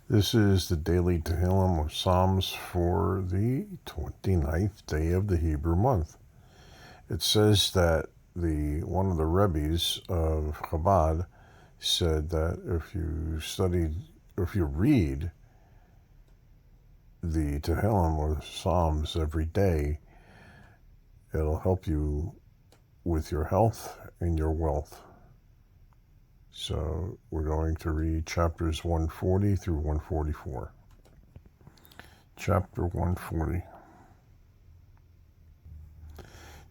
This is the daily Tehilim of Psalms for the 29th day of the Hebrew month. It says that one of the Rebbes of Chabad said that if you read the Tehilim or Psalms every day, it'll help you with your health and your wealth. So we're going to read chapters 140 through 144. Chapter 140.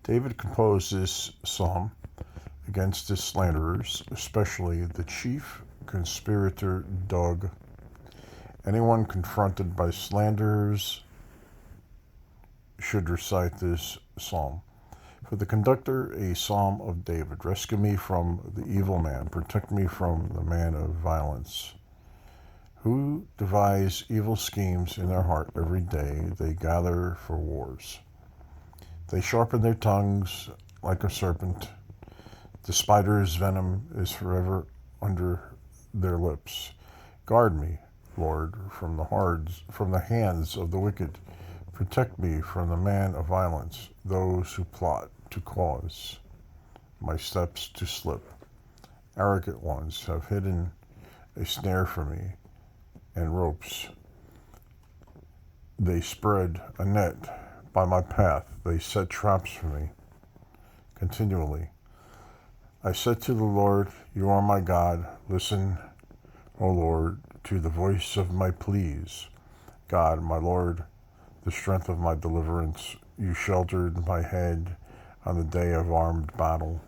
David composed this psalm against his slanderers, especially the chief conspirator Doeg. Anyone confronted by slanderers should recite this psalm. For the conductor, a psalm of David. Rescue me from the evil man. Protect me from the man of violence. Who devise evil schemes in their heart every day, they gather for wars. They sharpen their tongues like a serpent. The spider's venom is forever under their lips. Guard me, Lord, from the hands of the wicked. Protect me from the man of violence, those who plot to cause my steps to slip. Arrogant ones have hidden a snare for me and ropes. They spread a net by my path. They set traps for me continually. I said to the Lord, you are my God. Listen, O Lord, to the voice of my pleas. God, my Lord, the strength of my deliverance, you sheltered my head on the day of armed battle.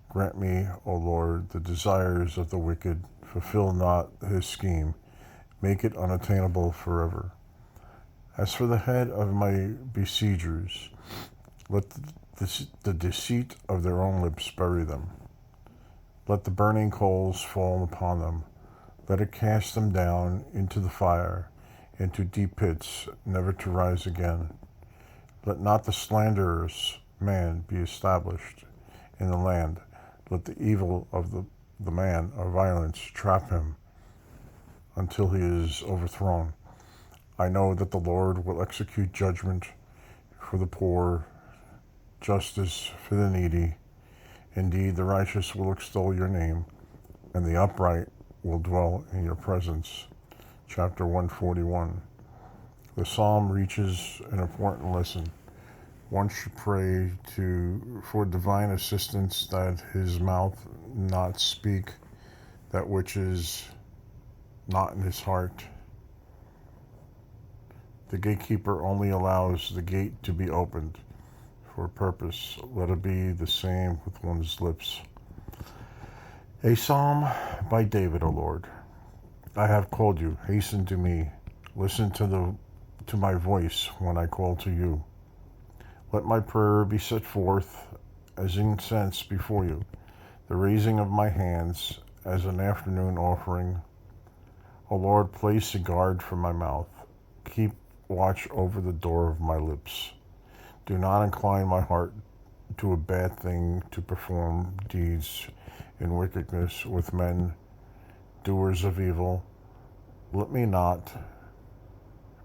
Grant me, O Lord, the desires of the wicked. Fulfill not his scheme. Make it unattainable forever. As for the head of my besiegers, let the deceit of their own lips bury them. Let the burning coals fall upon them. Let it cast them down into the fire, into deep pits, never to rise again. Let not the slanderous man be established in the land. Let the evil of the man of violence trap him until he is overthrown. I know that the Lord will execute judgment for the poor, justice for the needy. Indeed, the righteous will extol your name, and the upright will dwell in your presence. Chapter 141. The psalm reaches an important lesson. One should pray for divine assistance, that his mouth not speak that which is not in his heart. The gatekeeper only allows the gate to be opened for a purpose. Let it be the same with one's lips. A psalm by David, O Lord. I have called you. Hasten to me. Listen to my voice when I call to you. Let my prayer be set forth as incense before you, the raising of my hands as an afternoon offering. O Lord, place a guard for my mouth. Keep watch over the door of my lips. Do not incline my heart to a bad thing, to perform deeds in wickedness with men, doers of evil. Let me not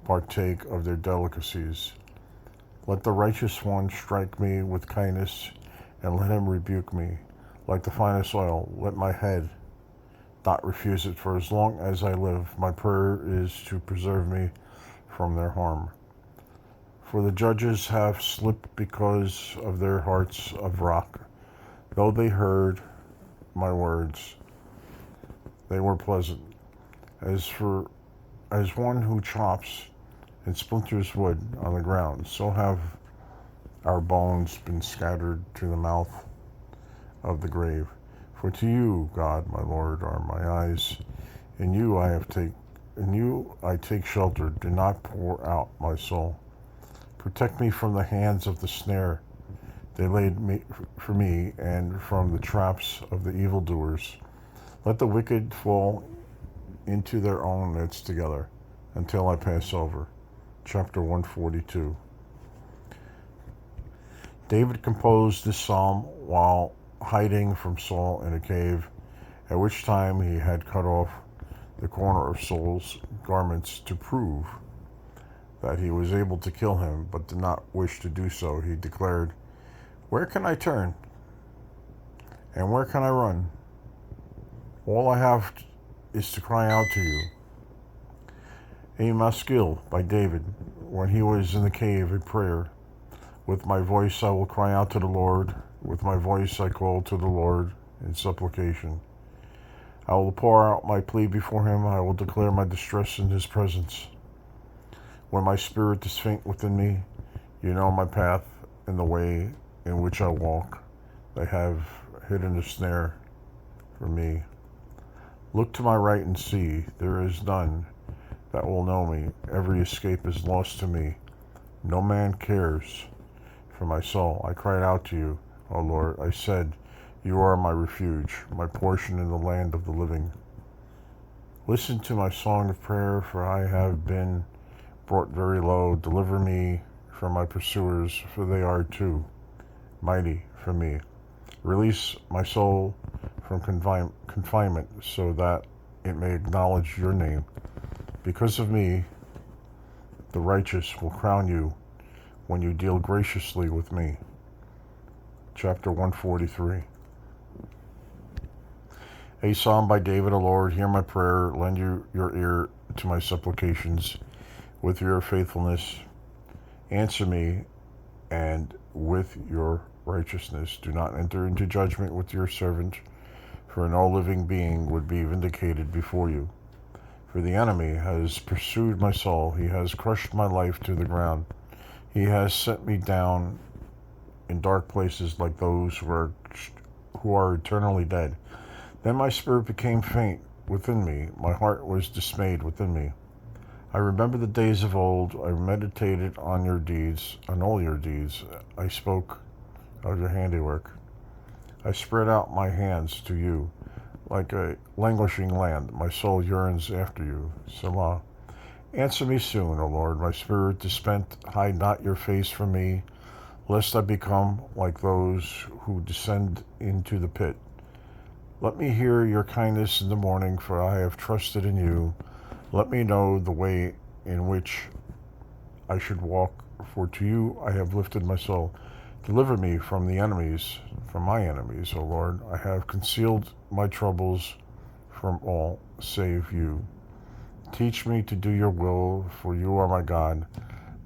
partake of their delicacies. Let the righteous one strike me with kindness, and let him rebuke me like the finest oil. Let my head not refuse it, for as long as I live, my prayer is to preserve me from their harm. For the judges have slipped because of their hearts of rock. Though they heard my words, they were pleasant. As one who chops and splinters wood on the ground, so have our bones been scattered to the mouth of the grave. For to you, God, my Lord, are my eyes. In you I take shelter. Do not pour out my soul. Protect me from the hands of the snare they laid for me, and from the traps of the evildoers. Let the wicked fall into their own nets together until I pass over. Chapter 142. David composed this psalm while hiding from Saul in a cave, at which time he had cut off the corner of Saul's garments to prove that he was able to kill him, but did not wish to do so. He declared, "Where can I turn? And where can I run? All I have is to cry out to you." A maskil by David, when he was in the cave, a prayer. With my voice I will cry out to the Lord. With my voice I call to the Lord in supplication. I will pour out my plea before him. I will declare my distress in his presence. When my spirit is faint within me, you know my path and the way in which I walk. They have hidden a snare for me. Look to my right and see. There is none that will know me. Every escape is lost to me. No man cares for my soul. I cried out to you, O Lord. I said, you are my refuge, my portion in the land of the living. Listen to my song of prayer, for I have been brought very low. Deliver me from my pursuers, for they are too mighty for me. Release my soul from confinement, so that it may acknowledge your name. Because of me, the righteous will crown you when you deal graciously with me. Chapter 143. A psalm by David. O Lord, hear my prayer. Lend your ear to my supplications. With your faithfulness, answer me, and with your righteousness. Do not enter into judgment with your servant, for no living being would be vindicated before you. For the enemy has pursued my soul. He has crushed my life to the ground. He has set me down in dark places like those who are eternally dead. Then my spirit became faint within me. My heart was dismayed within me. I remember the days of old. I meditated on your deeds, on all your deeds. I spoke of your handiwork. I spread out my hands to you. Like a languishing land, my soul yearns after you. Selah. Answer me soon, O Lord. My spirit is spent. Hide not your face from me, lest I become like those who descend into the pit. Let me hear your kindness in the morning, for I have trusted in you. Let me know the way in which I should walk, for to you I have lifted my soul. Deliver me from my enemies, O Lord. I have concealed my troubles from all save you. Teach me to do your will, for you are my God.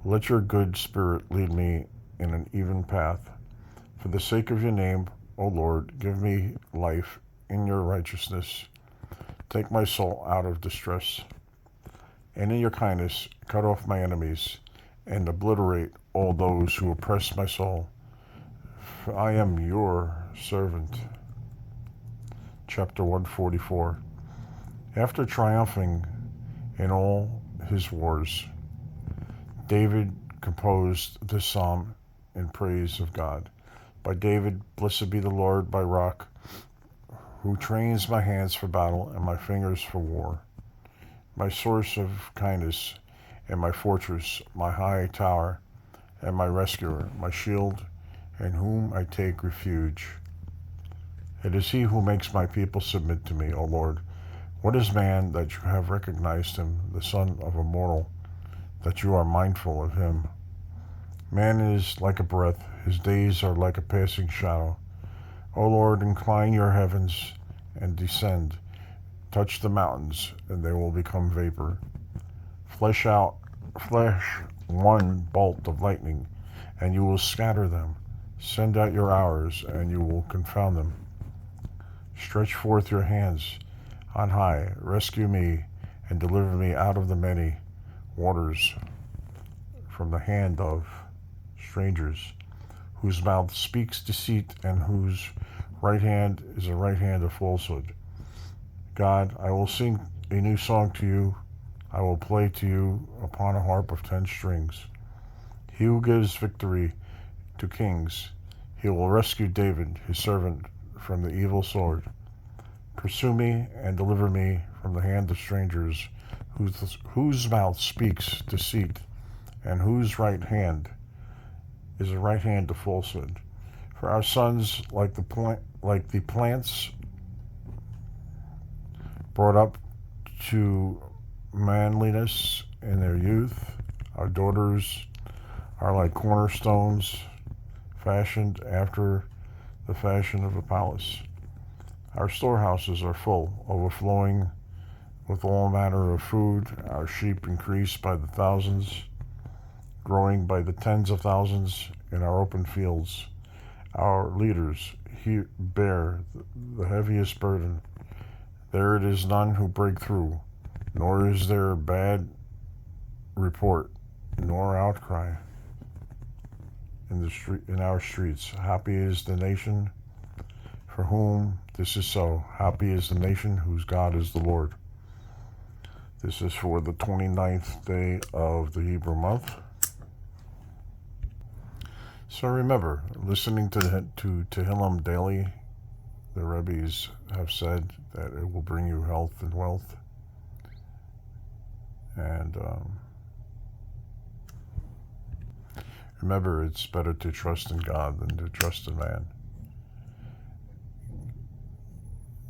Let your good spirit lead me in an even path. For the sake of your name, O Lord, give me life in your righteousness. Take my soul out of distress. And in your kindness, cut off my enemies and obliterate all those who oppress my soul. For I am your servant. Chapter 144. After triumphing in all his wars, David composed this psalm in praise of God. By David, blessed be the Lord, my rock, who trains my hands for battle and my fingers for war. My source of kindness and my fortress, my high tower and my rescuer, my shield, in whom I take refuge. It is he who makes my people submit to me, O Lord. What is man that you have recognized him, the son of a mortal, that you are mindful of him? Man is like a breath, his days are like a passing shadow. O Lord, incline your heavens and descend. Touch the mountains, and they will become vapor. Flash one bolt of lightning, and you will scatter them. Send out your hours, and you will confound them. Stretch forth your hands on high. Rescue me, and deliver me out of the many waters, from the hand of strangers, whose mouth speaks deceit, and whose right hand is a right hand of falsehood. God, I will sing a new song to you. I will play to you upon a harp of 10 strings. He who gives victory to kings, he will rescue David, his servant, from the evil sword. Pursue me and deliver me from the hand of strangers, whose mouth speaks deceit, and whose right hand is a right hand of falsehood. For our sons, like the plants brought up to manliness in their youth. Our daughters are like cornerstones fashioned after the fashion of a palace. Our storehouses are full, overflowing with all manner of food. Our sheep increase by the thousands, growing by the tens of thousands in our open fields. Our leaders bear the heaviest burden. There it is none who break through, nor is there bad report, nor outcry in our streets. Happy is the nation for whom this is so. Happy is the nation whose God is the Lord. This is for the 29th day of the Hebrew month. So remember, listening to Tehilim daily, the Rebbes have said that it will bring you health and wealth. And remember, it's better to trust in God than to trust in man.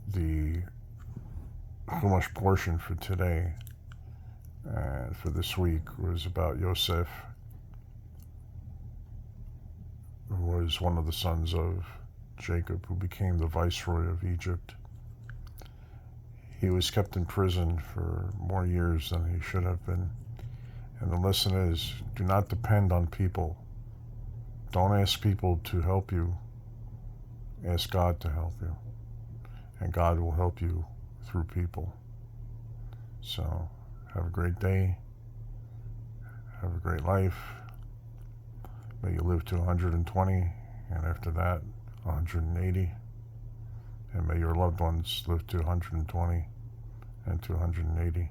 The Chumash portion for today and for this week was about Yosef, who was one of the sons of Jacob, who became the viceroy of Egypt. He was kept in prison for more years than he should have been. And the lesson is, do not depend on people. Don't ask people to help you. Ask God to help you. And God will help you through people. So, have a great day. Have a great life. May you live to 120, and after that, 180. And may your loved ones live to 120 and to 180.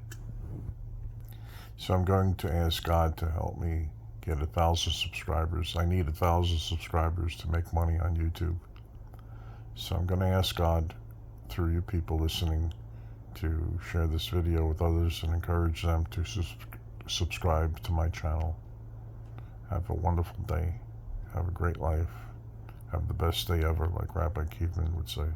So I'm going to ask God to help me get 1,000 subscribers. I need 1,000 subscribers to make money on YouTube. So I'm going to ask God, through you people listening, to share this video with others and encourage them to subscribe to my channel. Have a wonderful day. Have a great life. Have the best day ever, like Rabbi Kievman would say.